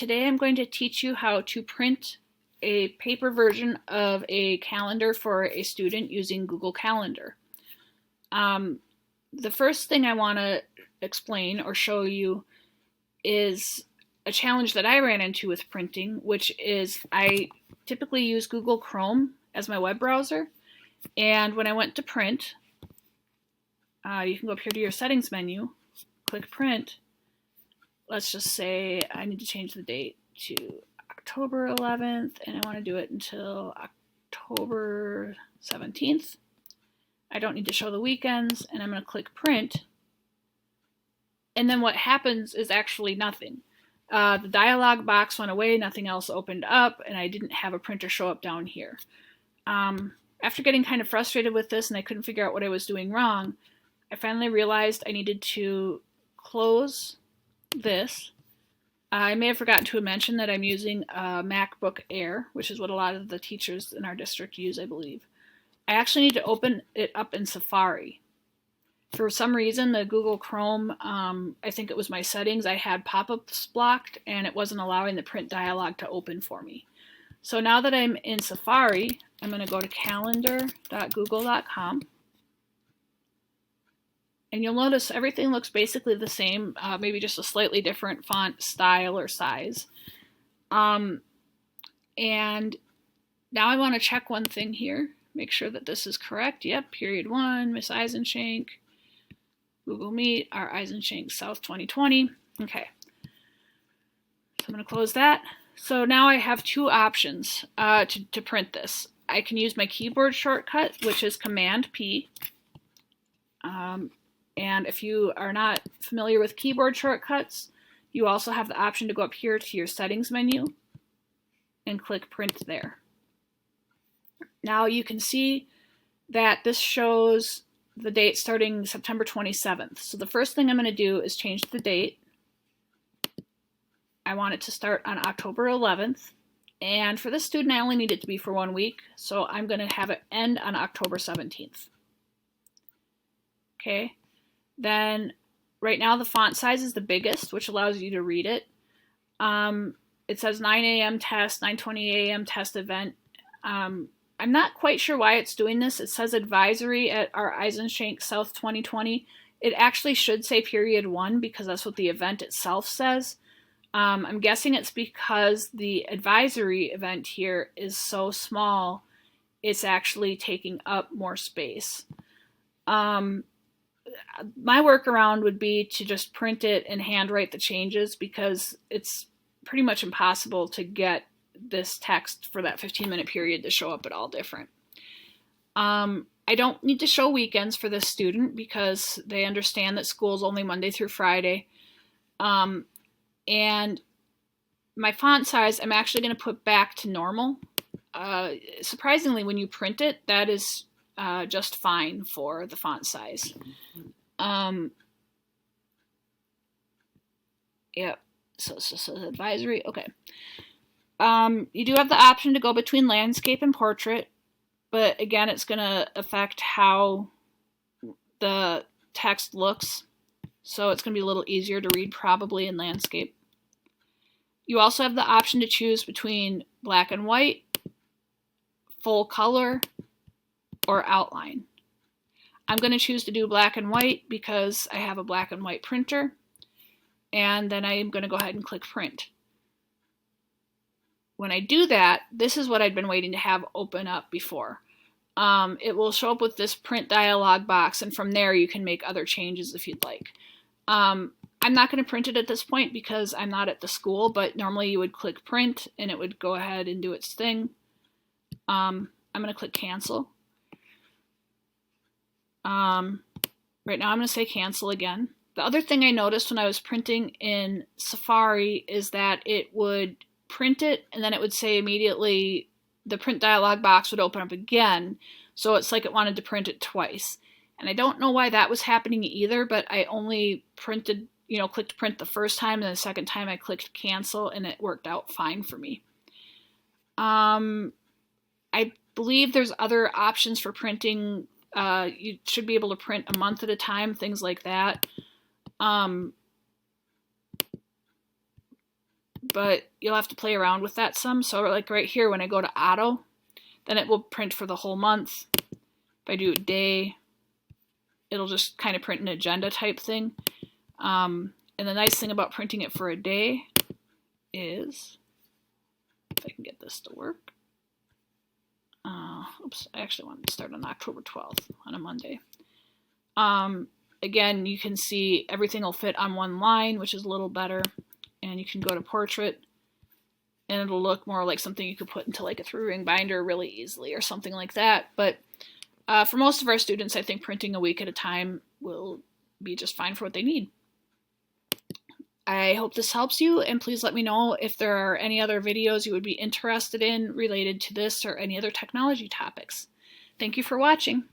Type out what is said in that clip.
Today I'm going to teach you how to print a paper version of a calendar for a student using Google Calendar. The first thing I want to explain or show you is a challenge that I ran into with printing, which is I typically use Google Chrome as my web browser, and when I went to print, you can go up here to your settings menu, click print. Let's just say I need to change the date to October 11th, and I want to do it until October 17th. I don't need to show the weekends, and I'm going to click print. And then what happens is actually nothing. The dialog box went away, nothing else opened up, and I didn't have a printer show up down here. After getting kind of frustrated with this and I couldn't figure out what I was doing wrong, I finally realized I needed to close this. I may have forgotten to mention that I'm using a MacBook Air, which is what a lot of the teachers in our district use, I believe. I actually need to open it up in Safari. For some reason, the Google Chrome, I think it was my settings, I had pop-ups blocked and it wasn't allowing the print dialog to open for me. So now that I'm in Safari, I'm going to go to calendar.google.com. And you'll notice everything looks basically the same, maybe just a slightly different font style or size. And now I want to check one thing here, make sure that this is correct. Yep, period 1, Miss Eisenshank, Google Meet, R. Eisenshank, South 2020. Okay, so I'm going to close that. So now I have two options to print this. I can use my keyboard shortcut, which is Command P. And if you are not familiar with keyboard shortcuts, you also have the option to go up here to your settings menu and click print there. Now you can see that this shows the date starting September 27th. So the first thing I'm going to do is change the date. I want it to start on October 11th. And for this student, I only need it to be for 1 week. So I'm going to have it end on October 17th. Okay. Then right now the font size is the biggest, which allows you to read it. It says 9 a.m. test, 9:20 a.m. test event. I'm not quite sure why it's doing this. It says advisory at our Eisenshank South 2020. It actually should say period 1 because that's what the event itself says. I'm guessing it's because the advisory event here is so small, it's actually taking up more space. My workaround would be to just print it and handwrite the changes because it's pretty much impossible to get this text for that 15-minute period to show up at all different. I don't need to show weekends for this student because they understand that school is only Monday through Friday. And my font size, I'm actually going to put back to normal. Surprisingly, when you print it, that is just fine for the font size. Yep, so advisory, okay. You do have the option to go between landscape and portrait, but again, it's going to affect how the text looks. So it's going to be a little easier to read probably in landscape. You also have the option to choose between black and white, full color, or outline. I'm going to choose to do black and white because I have a black and white printer. And then I'm going to go ahead and click print. When I do that, this is what I'd been waiting to have open up before. It will show up with this print dialog box, and from there you can make other changes if you'd like. I'm not going to print it at this point because I'm not at the school, but normally you would click print and it would go ahead and do its thing. I'm going to click cancel. Right now I'm going to say cancel again. The other thing I noticed when I was printing in Safari is that it would print it and then it would say immediately the print dialog box would open up again. So it's like it wanted to print it twice. And I don't know why that was happening either, but I only printed, clicked print the first time, and the second time I clicked cancel, and it worked out fine for me. I believe there's other options for printing. You should be able to print a month at a time, things like that. but you'll have to play around with that some. So like right here, when I go to auto, then it will print for the whole month. If I do a day, it'll just kind of print an agenda type thing. And the nice thing about printing it for a day is, if I can get this to work. Oops, I actually wanted to start on October 12th on a Monday. Again, you can see everything will fit on one line, which is a little better. And you can go to portrait, and it'll look more like something you could put into like a 3-ring binder really easily or something like that. But for most of our students, I think printing a week at a time will be just fine for what they need. I hope this helps you, and please let me know if there are any other videos you would be interested in related to this or any other technology topics. Thank you for watching.